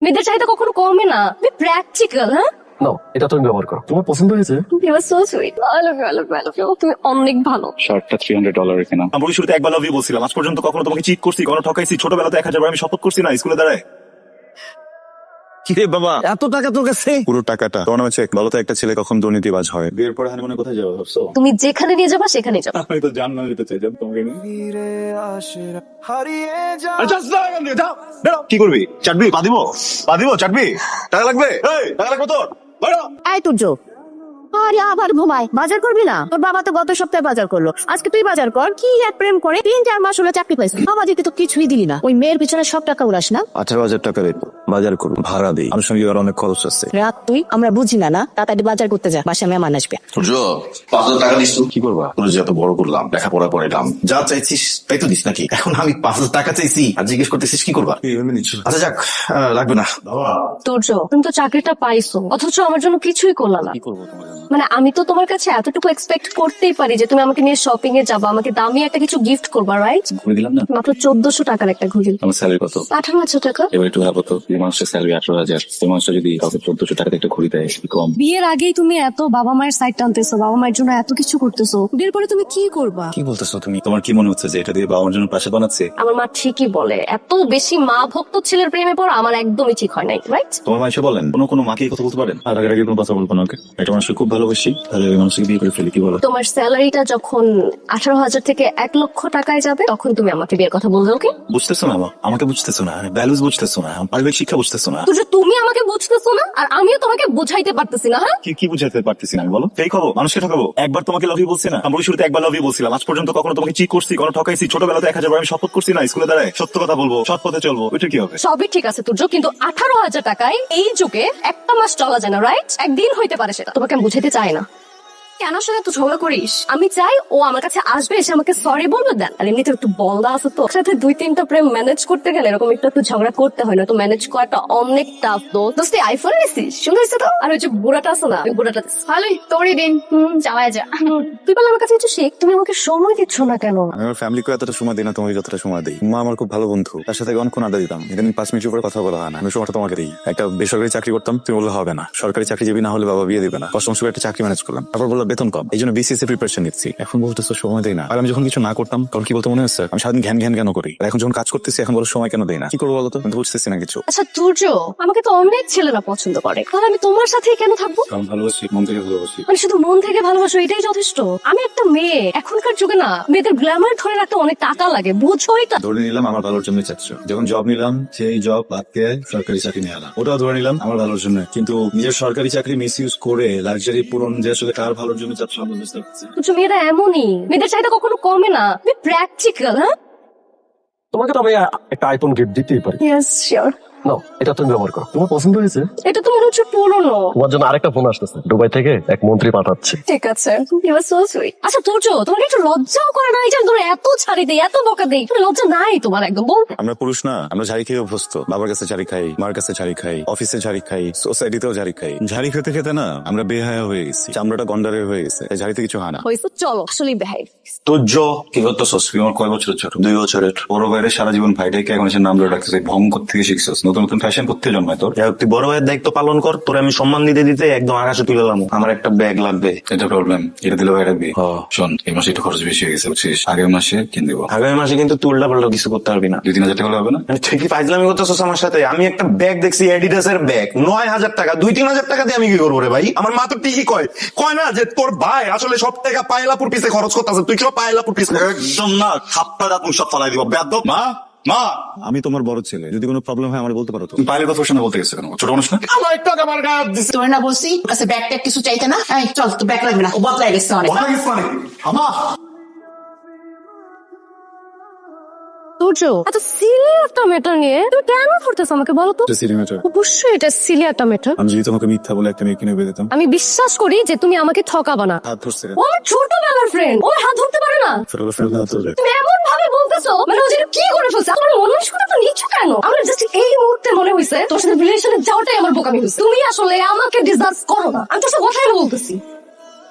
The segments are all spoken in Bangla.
মেয়েদের চাহিদা কখনো কমে না। প্র্যাকটিক্যাল। হ্যাঁ, নাও, এটা তুমি ব্যবহার করো। তোমার পছন্দ হয়েছে? You are so sweet. I love you, I love you, I love you. তুমি অনেক ভালো। শার্টটা $300 কেনা। আমি শুরুতে একবার লাভ ইউ বলছিলাম, আজ পর্যন্ত কখনো তোমাকে চিট করছি, কখনো ঠকাইছি? ছোটবেলাতে 1000 বার আমি শপথ করছি না স্কুলে দাঁড়ায়। কি রে বাবা, এত টাকা তোর কাছে? পুরো টাকাটা তোমার নামে চেক। বলো তো একটা ছেলে কখন দুর্নীতিবাজ হয়? বিয়ের পরে হানিমুনে কোথায় যাবো ভাবছো? তুমি যেখানে নিয়ে যাবা সেখানেই যাবা। আমি তো জান্নাত যেতে চাইতাম তোমাকে নিয়ে। কি করবি? চাটবি? পা দিব? চাটবি? টাকা লাগবে? টাকা লাগবে তোর? এই তুর্য, আরে আবার ঘুমায়। বাজার করবি না? তোর বাবা তো গত সপ্তাহে বাজার করলো, আজকে তুই বাজার কর। কি এক প্রেম করে 3-4 মাস হলো চাকরি পাইছিস, বাবা দিকে তো কিছুই দিলি না। ওই মেয়ের পিছনে সব টাকা উড়াস না। 18,000 টাকা রেট বাজার করুন, ভাড়া দিই, আনুষঙ্গিক আর অনেক খরচ আছে। রাত তুই, আমরা বুঝি না না, তাড়াতাড়ি বাজার করতে যা, বাসায় মেহমান আসবে। সূর্য, 5,000 টাকা দিস তো? কি করবা? তোর যে এত বড় করলাম, লেখাপড়া করাইলাম, যা চাইছিস তাই তো দিস নাকি? এখন আমি 5,000 টাকা চাইছি আর জিজ্ঞেস করতেছিস কি করবা? আচ্ছা যাক, লাগবে না। তুর্য, তুমি তো চাকরিটা পাইছো, অথচ আমার জন্য কিছুই করলা না। কি করবো তোমার জন্য? মানে আমি তো তোমার কাছে এতটুকু এক্সপেক্ট করতেই পারি যে তুমি আমাকে নিয়ে শপিং এ যাবা, আমাকে দামি একটা কিছু গিফট করবা, রাইট? ঘুরে দিলাম না? মাত্র 1400 টাকার একটা ঘড়ি। আমার স্যালারি কত? 18,000 টাকা। এবার একটু ভাবো তো, যে মানুষের স্যালারি 18,000, সেই মানুষটা যদি কাউকে 1400 টাকাতে একটা ঘড়ি দেয়, কি কম? বিয়ের আগেই তুমি এত বাবা মায়ের সাইড টানতেছো, বাবা মায়ের জন্য এত কিছু করতেছো, বিয়ের পরে তুমি কি করবা? কি বলতেছো তুমি? তোমার কি মনে হচ্ছে যে এটা দিয়ে বাবা মার জন্য পাশে বানাচ্ছে? আমার মা ঠিকই বলে, এত বেশি মা ভক্ত ছেলের প্রেমে পড়া আমার একদমই ঠিক হয় নাই, রাইট? তোমার মা এসে বলেন কোনো মাকে এই কথা বলতে পারেন? আর আগে কোনো কথা বলবো না। ওকে, একটা মানুষকে খুব ভালোবাসি, তাহলে ওই মানুষকে বিয়ে করে ফেলি, কি বলো? তোমার স্যালারিটা যখন 18,000 থেকে 1,00,000 টাকায় যাবে, তখন তুমি আমাকে বিয়ের কথা বলবে, ওকে? বুঝতেছো না? আমাকে বুঝতেছো না, ভ্যালুস বুঝতেছো না, পারিবারিক শিক্ষা বুঝতেছো না। তো যে তুমি আমাকে বুঝতেছো না আর আমিও তোমাকে বুঝাইতে পারতেছি না। হ্যাঁ, কি বুঝাতে পারতেছি না আমি, বলো? এই খবর মানুষকে ঠকাবো? একবার তোমাকে লাভ ইউ বলছি না? আমি শুরুতে একবার লাভ ইউ বলছিলাম, আজ পর্যন্ত কখনো তোমাকে চিট করছি, কখনো ঠকাইছি? ছোটবেলাতে 1000 বার আমি শপথ করছি না স্কুলে দাঁড়ায়? সত্য কথা বলবো, সৎ পথে চলবো, ওইটা কি হবে? সবই ঠিক আছে তুর্য, কিন্তু 18,000 টাকায় এই যুগে একটা মাস চলা যায় না, রাইট? একদিন হইতে পারে, সেটা তোমাকে আমি বুঝাইতে চাই না। কেন সাথে তো ঝগড়া করিস? আমি চাই ও আমার কাছে আসবে, এসে আমাকে সরি বলবে, দেন। আর এমনিতে একটু বলদা আছে তো, সাথে 2-3টা প্রেম ম্যানেজ করতে গেলে এরকম একটু ঝগড়া করতে হয় না? তো ম্যানেজ করাটা অনেক টাফ। দোস্ত আইফোন নিছিস? সুন্দর হয়েছে তো। আর ওই যে বুড়াটা আছে না, ওই বুড়াটা ভালোই, তোরই দিন। যাওয়াই যা। তুই বলে আমার কাছে একটু শেখ, তুমি আমাকে সময় দিচ্ছ না কেন? আমি আমার ফ্যামিলিকে এতটা সময় দিই না তোমাকে যতটা সময় দিই। মা আমার খুব ভালো বন্ধু, তার সাথে অনেকক্ষণ আড্ডা দিতাম। এখানে 5 মিনিটের উপরে কথা বলা হয় না। আমি সময়টা তোমাকে দিই। একটা বেসরকারি চাকরি করতাম, তুমি বললে হবে না, সরকারি চাকরিজীবী না হলে বাবা বিয়ে দিবে না। কষ্ট করে একটা চাকরি ম্যানেজ করলাম, তারপর বললো বেতন কম, এই জন্য বিসিএস প্রিপারেশন নিচ্ছি। এখন বলতেছো সময় দেই না। আর আমি যখন কিছু না করতাম তখন কি বলতো মনে হচ্ছে আমি সারাদিন ঘ্যান ঘ্যান কেন করি? আর এখন যখন কাজ করতেছি এখন বলো সময় কেন দেই না? কি করবো বলো তো? আমি বুঝতেছি না কিছু। আচ্ছা তুর্য, আমাকে তো অনেক ছেলেরা পছন্দ করে, তাহলে আমি তোমার সাথেই কেন থাকবো? কারণ ভালোবাসি, মন থেকে ভালোবাসি। মানে শুধু মন থেকে ভালোবাসো এটাই যথেষ্ট? আমি একটা মেয়ে, এখনকার যুগে না মেয়েদের গ্ল্যামার ধরে রাখতে অনেক টাকা লাগে, বুঝছো এটা? ধরে নিলাম আমার ভালোর জন্য চাচ্ছ। যখন জব নিলাম সেই জব বাদকে সরকারি চাকরি নিয়ে এলাম, ওটাও ধরে নিলাম আমার ভালোর জন্য। কিন্তু নিজের সরকারি চাকরি মিস ইউজ করে লাক্সারি পূরণ যে আসলে কার ভালোর জন্য চাচ্ছ আমি বুঝতে পারছি। তুর্য, মেয়েরা এমনই, মেয়েদের চাহিদা কখনো কমে না। প্র্যাকটিক্যাল। হ্যাঁ, তোমাকে তো আমি একটা আইফোন গিফট দিতেই পারি। Yes sure. নাও, এটা তুমি ব্যবহার করো। তোমার পছন্দ হয়েছে? এটা তো মনে হচ্ছে পুরনো। তোমার জন্য আরেকটা ফোন আসতেছে, দুবাই থেকে এক মন্ত্রী পাঠাচ্ছে। ঠিক আছে, ইউ আর সো সুইট। আচ্ছা তুর্য, তোমার একটু লজ্জাও করে না? এই যে তোমরা এত ছাড়ি দেই, এত বকা দেই, লজ্জা নাই তোমার একদম? বল। আমরা পুরুষ না, আমরা ঝাড়ি খেয়ে অভ্যস্ত। বাবার কাছে ঝাড়ি খাই, মার কাছে ঝাড়ি খাই, অফিসে ঝাড়ি খাই, সোসাইটিতেও ঝাড়ি খাই। ঝাড়ি খেতে খেতে না আমরা বেহায়া হয়ে গেছি, চামড়াটা গন্ডারের হয়ে গেছে। তাই ঝাড়িতে কিছু হয় না। হয়েছে, চলো আসলেই বেহাই। তুর্য, কি করতেছস? তুই আমার কয় বছরের ছোট? 2 বছরের। বড় ভাইয়ের সারা জীবন ভাইটাকে এখন এসে নাম ধরে রাখতেছে। ভং করতে থেকে শিখছস, নতুন নতুন ফ্যাশন করতে জন্মায় তোর। তুই বড় ভাইয়ের দায়িত্ব পালন কর, তোর আমি সম্মান দিতে দিতে একদম আকাশে তুলে এলাম। আমার একটা ব্যাগ লাগবে। এটা প্রবলেম, এটা দিলে ভাই রাখবি। শোন, এই মাসে একটু খরচ বেশি হয়ে গেছে বুঝছিস, আগের মাসে কিনে দেবো। আগামী মাসে কিন্তু তুই উল্টা পাল্টা কিছু করতে পারবি না। 2-3 হাজার টাকা হবে না? তুই কি ফাইজলামি করতেছস আমার সাথে? আমি একটা ব্যাগ দেখছি, এডিডাস এর ব্যাগ, 9,000 টাকা। 2-3 হাজার টাকা দিয়ে আমি কি করবো রে ভাই? আমার মা তো ঠিকই কয় না যে তোর ভাই আসলে সব টাকা পায়লাপুর পিছে খরচ করতেছে। তুই সব পায়লাপুর পিছে একদম না, খাপ্পা দাপুন সব ফালাই দিব। বেয়াদব। মা, আমি তোমার বড় ছেলে, যদি কোনো প্রবলেম হয় আমার বলতে পারো তো। তুমি পায়ের কথা শুনে বলতে গেছো কেন? ছোট মানুষ না? আমার একটু আগে আমার গায়ে দিছে। তোর না বলছি কাছে ব্যাগ ট্যাগ কিছু চাইতে না? এই চল, তো ব্যাগ লাগবে না, ও বদলাই গেছে অনেক। তুর্য, এত সিলি একটা ম্যাটার নিয়ে তুমি কেন করতেছো আমাকে বলো তো? অবশ্যই এটা সিলি একটা ম্যাটার। আমি যদি তোমাকে মিথ্যা বলে একটা মেয়ে কিনে বেঁধে দিতাম। আমি বিশ্বাস করি যে তুমি আমাকে ঠকাবা না। হাত ধরছে ও আমার ছোটবেলার ফ্রেন্ড, ও হাত ধরতে পারে না? তুমি এমন ভাবে বলতেছো, মানে ও যেন কি করে ফেলছে। তোমার মনস্কতা তো নিচু কেন? আমার জাস্ট এই মুহূর্তে মনে হয়েছে তোর সাথে রিলেশনে যাওয়াটাই আমার বোকামি হয়েছে। তুমি আসলে আমাকে ডিজার্ভ করো না, আমি তোর সাথে কথাই বলতেছি।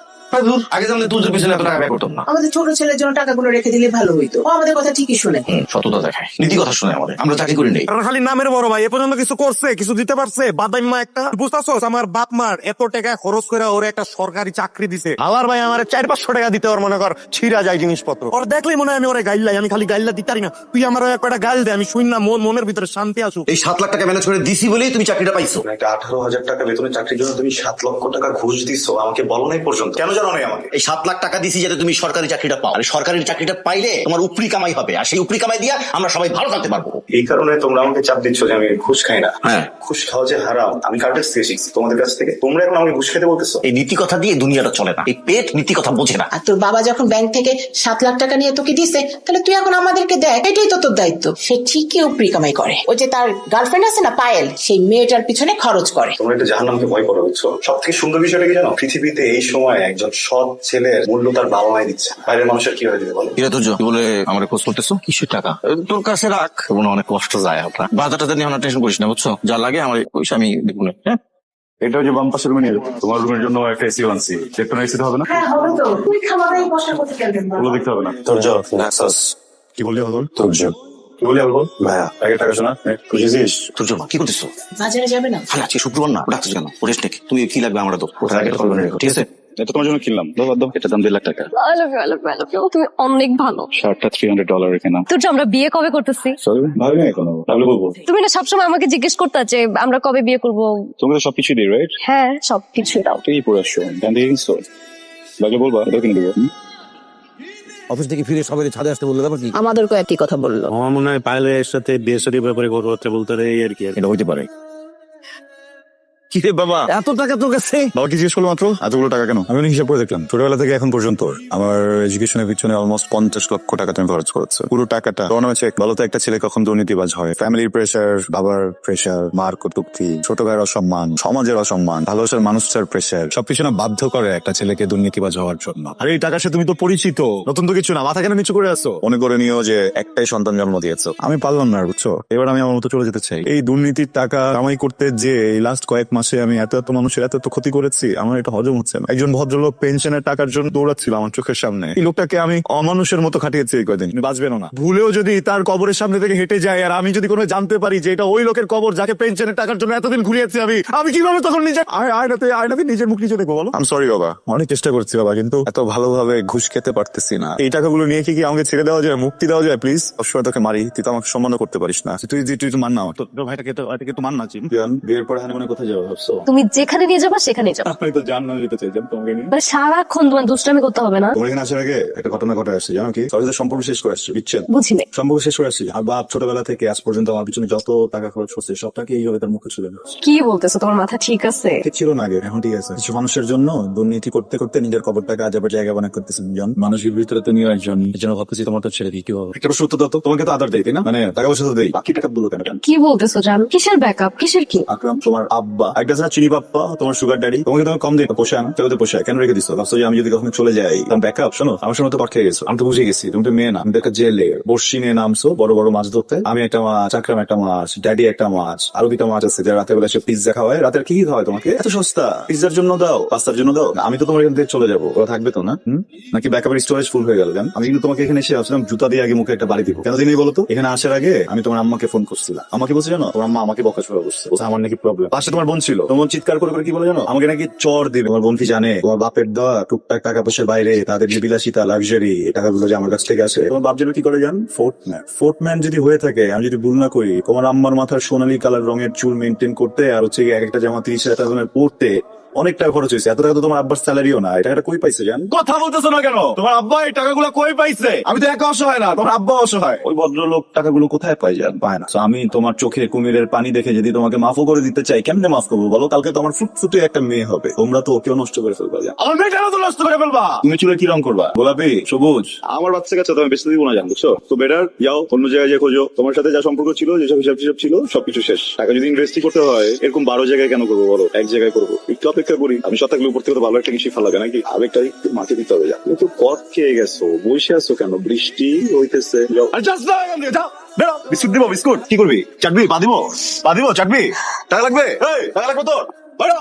আগে জানলে তোর পিছনে এত টাকা ব্যয় করতাম না। আমাদের ছোট ছেলের জন্য টাকাগুলো রেখে দিলে ভালো হইতো। ও আমাদের কথা ঠিকই শুনে। সততা দেখায়, নীতি কথা শুনে আমাদের। আমরা চাকরি করি নাই। আর খালি নামের বড় ভাই, এ পর্যন্ত কিছু করছে, কিছু দিতে পারছে? বাদাইম্মা একটা বুঝতেছস? আমার বাপ মার এত টাকা খরচ করে ওরে একটা সরকারি চাকরি দিছে। আবার ভাই আমার 400-500 টাকা দিতে ওর মনে কর ছিড়া যায় জিনিসপত্র। ওর দেখলেই মনে হয় আমি ওরে গাইলাই, আমি খালি গাইলা দিতারি না। তুই আমার একটা গাল দে, আমি শুন না, মনের ভিতরে শান্তি আসুক। এই 7 লাখ টাকা ম্যানেজ করে দিছি বলেই তুমি চাকরিটা পাইছো। একটা 18,000 টাকা বেতনের চাকরির জন্য তুমি 7 লক্ষ টাকা ঘুষ দিছো, আমাকে বলো নাই পর্যন্ত। কেন জানো নাই আমাকে? এই 7 লাখ টাকা দিছি যাতে তুমি সরকারি চাকরিটা পাও। আর সরকারি চাকরিটা পাইলে তোমার উপরি কামাই হবে, আর সেই উপরি কামাই দিয়া আমরা সবাই ভালো থাকতে পারবো। এই কারণে তোমরা আমাকে চাপ দিচ্ছ যে আমি ঘুষ খাই না। হ্যাঁ, ঘুষ খাওয়া যে হারাম আমি কার কাছ থেকে শিখছি? তোমাদের কাছ থেকে। তোমরা এখন আমাকে ঘুষ খেতে বলতেছো? এই নীতি কথা দিয়ে দুনিয়াটা চলে না। এই পেট নীতি কথা বোঝে না। আর তোর বাবা যখন ব্যাংক থেকে 7 লাখ টাকা নিয়ে তোকে দিছে, তাহলে তুই এখন আমাদেরকে দেখ, এটাই তো তোর দায়িত্ব। সে ঠিকই উপরি কামাই করে। ও যে তার গার্লফ্রেন্ড আছে না পায়েল, সেই মেয়েটার পিছনে খরচ করে। তোমরা একটা জাহান্নামকে ভয় করো, বুঝছো? সব থেকে সুন্দর বিষয়টা কি জানো? পৃথিবীতে এই সময় একজন সৎ ছেলের মূল্য তার বাবা মাই দিচ্ছে। বাইরের মানুষের কি হয়ে যাবে বলো? কিরে তুই বলে আমার খোঁজ করতেছো? কিসের টাকা? তোর কাছে রাখ, মনে অনেক কষ্ট যায় আপনার। বাজারটা নিয়ে আমার টেনশন করিস না, বুঝছো? যা লাগে আমার পয়সা আমি দেখবো না। হ্যাঁ, এটা যে বাম পাশের রুমে নিয়ে যাবো। তোমার রুমের জন্য একটা এসি আনছি। দেখতে না, এসিতে হবে না? হ্যাঁ হবে তো, তুই খামারেই বসা করতে পারবেন। ওগুলো দেখতে হবে না। তোর নাক্সাস কি বললি বল? তোর কি বলি বল? ভাইয়া আগে টাকা শোনা, বুঝেছিস? তোর কি করতেছো? বাজারে যাবে না? আরে আজকে শুক্রবার না, ডাকছিস কেন? রেস্ট নেই। তুমি কি লাগবে আমরা তো ওটা আগে করবে না, ঠিক আছে? এটা তোমার জন্য কিনলাম। এটা দাম 2 লাখ টাকা। I love you, I love you, I love you. তুমি অনেক ভালো। শার্টটা $300 কেনা। তোর যে আমরা বিয়ে কবে করতেছি? সরি, ভাবি না এখনো। তাহলে বলবো। তুমি না সবসময় আমাকে জিজ্ঞেস করতে যে আমরা কবে বিয়ে করবো। তোমাকে তো সবকিছু দিই, রাইট? হ্যাঁ, সবকিছু দাও। তুই পরে আসছো, ধ্যান দিয়ে কিনছো। লাগলে বলবা, এটা কিনে দেবো। অফিস থেকে ফিরে সবাই ছাদে আসতে বললে তারপর কি? আমাদেরকে একই কথা বললো। আমার মনে হয় পায়েলের সাথে বিয়ে ব্যাপারে কথাবার্তা বলতে এই আর কি। এটা হইতে পারে। কি রে বাবা, এত টাকা তোর কাছে? বাবা কি জিজ্ঞেস করলো মাত্র এতগুলো টাকা কেন? আমি হিসাব করে দেখলাম ছোটবেলা থেকে এখন পর্যন্ত আমার এডুকেশনের পিছনে অলমোস্ট 50 লক্ষ টাকা তুমি খরচ করেছো। পুরো টাকাটা তোমার নামে চেক। বলো তো একটা ছেলে কখন দুর্নীতিবাজ হয়? ফ্যামিলির প্রেশার, বাবার প্রেশার, মার কটূক্তি, ছোট ভাইয়ের অসম্মান, সমাজের অসম্মান, ভালোবাসার মানুষটার প্রেশার, সবকিছু না বাধ্য করে একটা ছেলেকে দুর্নীতিবাজ হওয়ার জন্য। আর এই টাকার সাথে তুমি তো পরিচিত, নতুন তো কিছু না, মাথা কেন নিচু করে আসো? মনে করে নিও যে একটাই সন্তান জন্ম দিয়েছো। আমি পারলাম না, বুঝছো? এবার আমি আমার মতো চলে যেতে চাই। এই দুর্নীতির টাকা কামাই করতে যে এই লাস্ট কয়েক মাসে আমি এত মানুষের এত ক্ষতি করেছি, আমার এটা হজম হচ্ছে না। একজন ভদ্রলোক পেনশনের টাকার জন্য দৌড়াচ্ছিল আমার চোখের সামনে। এই লোকটাকে আমি অমানুষের মতো খাটিয়েছি এই কয়দিন। বাঁচবেন না। ভুলেও যদি তার কবরের সামনে থেকে হেঁটে যায় আর আমি যদি কোনো জানতে পারি যে এটা ওই লোকের কবর যাকে পেনশনের টাকার জন্য এতদিন ঘুরিয়েছি আমি কিভাবে তখন নিজে আয়নাতে নিজের মুখ নিজে দেখবো বলো? আমি সরি বাবা, অনেক চেষ্টা করছি বাবা, কিন্তু এত ভালোভাবে ঘুষ খেতে পারতেছি না। এই টাকাগুলো নিয়ে কি আমাকে ছেড়ে দেওয়া যায়, মুক্তি দেওয়া যায় প্লিজ? অবশ্যই তোকে মারি, তুই তো আমাকে সম্মান করতে পারিস না। তুই তো মান না আমার। তোর ভাইটাকে তো মান না। বিয়ের পরে হানিমুনে কোথায় যাবো ভাবছো? তুমি যেখানে নিয়ে যাবা সেখানে যাবা। আমি তো জান না যেতে চাইছিলাম তোমাকে নিয়ে। মানে সারাক্ষণ তোমার দুষ্টামি করতে হবে না। তোমার এখানে আসার আগে একটা ঘটনা ঘটে আসছে, জানো কি? সবাই সম্পর্ক শেষ করে আসছে, বুঝছেন? বুঝি নাই। সম্পর্ক শেষ করে আসছে। আর বাপ ছোটবেলা থেকে আজ পর্যন্ত আমার পিছনে যত টাকা খরচ করছে সব টাকা এইভাবে তার মুখে ছিল। কি বলতেছো? তোমার মাথা ঠিক আছে? ঠিক ছিল না আগে, এখন ঠিক আছে। কিছু মানুষের জন্য দুর্নীতি করতে করতে নিজের কবরটাকে আজাবের জায়গা বানা করতেছেন। মানুষের ভিতরে তুমিও একজন। এই জন্য ভাবতেছি তোমার তো ছেড়ে দিই কি হবে। একটা সত্য তো তোমাকে তো আদার দেয়, তাই না? মানে টাকা পয়সা তো দেই, বাকি টাকা বলো কেন? কি বলতেছো জান? কিসের ব্যাকআপ? কিসের কি? আকরাম তোমার আব্বা একটা আছে না, চিনি বাপ্পা, তোমার সুগার ড্যাডি, তোমাকে তোমার কম দেয় পোষায় না? তো পোষায় কেন রেখে দিছো? ভাবছো যে আমি যদি কখনো চলে যাই তোমার ব্যাকআপ? শোনো, আমার সময় তো পাঠ খেয়ে গেছো। আমি তো বুঝে গেছি তুমি তো মেয়ে না। আমি দেখা জেলে বর্ষি নিয়ে নামছো বড় বড় মাছ ধরতে। আমি একটা মাছ, আকরাম একটা মাছ, ড্যাডি একটা মাছ, আরো 2টা মাছ আছে যারা রাতের বেলা সে পিজ্জা খাওয়ায়। রাতের কি খাওয়ায় তোমাকে? এত সস্তা পিজ্জার জন্য দাও, পাস্তার জন্য দাও। আমি তো তোমার এখান থেকে চলে যাবো, ওরা থাকবে তো না? নাকি ব্যাকআপের স্টোরেজ ফুল হয়ে গেল? আমি কিন্তু তোমাকে এখানে এসে আসলাম জুতা দিয়ে আগে মুখে একটা বাড়ি দিব। কেন দিনই বলো তো? এখানে আসার আগে আমি তোমার আম্মাকে ফোন করছিলাম। আমাকে বলছে জানো, তোমার আম্মা আমাকে বকাঝকা করছে, বলছে আমার নাকি প্রবলেম। পাশে তোমার বোন ছিল, তোমার বোন চিৎকার করে করে কি বলে জানো? আমাকে নাকি চর দিবে। তোমার বোন কি জানে তোমার বাপের দেওয়া টুকটাক টাকা পয়সার বাইরে তাদের যে বিলাসিতা লাক্সারি টাকাগুলো যে আমার কাছ থেকে আসে, তোমার বাপ যেন কি করে জান? ফোর্টম্যান যদি হয়ে থাকে, আমি যদি ভুল না করি, তোমার আম্মার মাথার সোনালী কালার রঙের চুল মেনটেন করতে আর হচ্ছে এক একটা জামা 30,000 টাকা পড়তে অনেক টাকা খরচ হয়েছে। এত টাকা তো তোমার আব্বার স্যালারিও না। এই টাকাটা কই পাইছে জান? কথা বলতেছো না কেন? তোমার আব্বা এই টাকাগুলো কই পাইছে? আমি তো একা অসহায় না, তোমার আব্বা অসহায়। ওই ভদ্রলোক টাকাগুলো কোথায় পাই যান? পায় না। তো আমি তোমার চোখে কুমিরের পানি দেখে যদি তোমাকে মাফও করে দিতে চাই, কেমনে মাফ করবো বলো? কালকে তোমার ফুটফুটে একটা মেয়ে হবে, তোমরা তো ওকেও নষ্ট করে ফেলবা। জান আমার মেয়েটারও তো নষ্ট করে ফেলবা। তুমি চুলে কি রং করবা? গোলাপি, সবুজ? আমার বাচ্চা কাছে তো আমি বেশি দিব না, জান, বুঝছো? তো বেটার যাও অন্য জায়গায় যে খোঁজো। তোমার সাথে যা সম্পর্ক ছিল, যেসব হিসাব ছিল সবকিছু শেষ। টাকা যদি ইনভেস্টই করতে হয় এরকম 12 জায়গায় কেন করবো বলো? এক জায়গায় করবো। একটু অপেক্ষা করি। আমি সব থাকলে উপর থেকে তো ভালো একটা কিছু ফেলাবে নাকি? আবেগটা একটু মাঠে দিতে হবে। যা তুমি তো পথ খেয়ে গেছো, বসে আছো কেন? বৃষ্টি হইতেছে। যাও। আর জাস্ট না এখান থেকে যাও, বেরো। বিস্কুট দিব? বিস্কুট কি করবি? চাটবি? পা দিব? চাটবি? টাকা লাগবে? টাকা লাগবে তোর? বাইরে